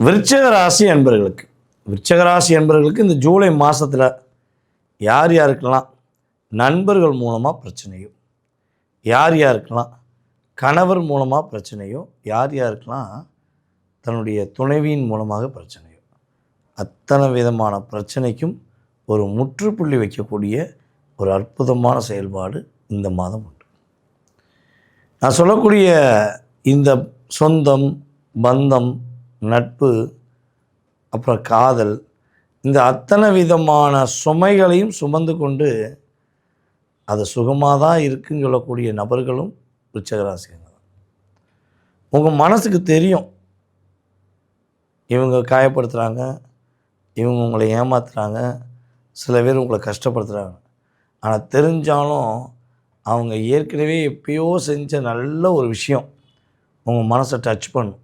விருச்சிக ராசி அன்பர்களுக்கு இந்த ஜூலை மாதத்தில் யார் யாருக்கெல்லாம் நண்பர்கள் மூலமாக பிரச்சனையோ, யார் யாருக்கெல்லாம் கணவர் மூலமாக பிரச்சனையோ, யார் யாருக்கெல்லாம் தன்னுடைய துணைவியின் மூலமாக பிரச்சனையோ, அத்தனை விதமான பிரச்சனைக்கும் ஒரு முற்றுப்புள்ளி வைக்கக்கூடிய ஒரு அற்புதமான செயல்பாடு இந்த மாதம் உண்டு. நான் சொல்லக்கூடிய இந்த சொந்தம், பந்தம், நட்பு, அப்புறம் காதல், இந்த அத்தனை விதமான சுமைகளையும் சுமந்து கொண்டு அது சுகமாக தான் இருக்குன்னு சொல்லக்கூடிய நபர்களும் விருச்சிகராசிங்க தான். உங்கள் மனசுக்கு தெரியும் இவங்க காயப்படுத்துகிறாங்க, இவங்க உங்களை ஏமாத்துகிறாங்க, சில பேர் உங்களை கஷ்டப்படுத்துகிறாங்க. ஆனால் தெரிஞ்சாலும் அவங்க ஏற்கனவே எப்பயோ செஞ்ச நல்ல ஒரு விஷயம் உங்கள் மனசை டச் பண்ணும்.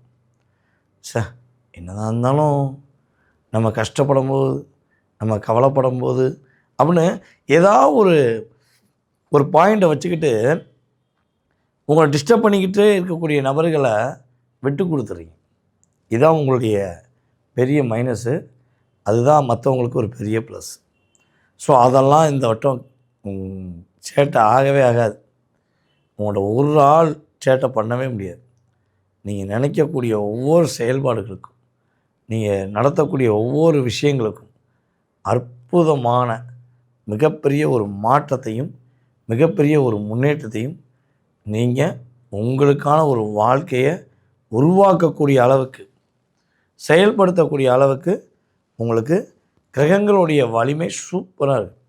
என்னதான் இருந்தாலும் நம்ம கஷ்டப்படும் போது, நம்ம கவலைப்படும் போது அப்படின்னு ஏதாவது ஒரு பாயிண்ட்டை வச்சுக்கிட்டு உங்களை டிஸ்டர்ப் பண்ணிக்கிட்டே இருக்கக்கூடிய நபர்களை விட்டு கொடுத்துறீங்க. இதுதான் உங்களுடைய பெரிய மைனஸு, அதுதான் மற்றவங்களுக்கு ஒரு பெரிய ப்ளஸ். ஸோ அதெல்லாம் இந்த வட்டம் சேட்டை ஆகவே ஆகாது. உங்களோட ஒரு ஆள் சேட்டை பண்ணவே முடியாது. நீங்கள் நினைக்கக்கூடிய ஒவ்வொரு செயல்பாடுகளுக்கும், நீங்கள் நடத்தக்கூடிய ஒவ்வொரு விஷயங்களுக்கும் அற்புதமான மிகப்பெரிய ஒரு மாற்றத்தையும் மிகப்பெரிய ஒரு முன்னேற்றத்தையும் நீங்கள் உங்களுக்கான ஒரு வாழ்க்கையை உருவாக்கக்கூடிய அளவுக்கு, செயல்படுத்தக்கூடிய அளவுக்கு உங்களுக்கு கிரகங்களுடைய வலிமை சூப்பராக இருக்குது.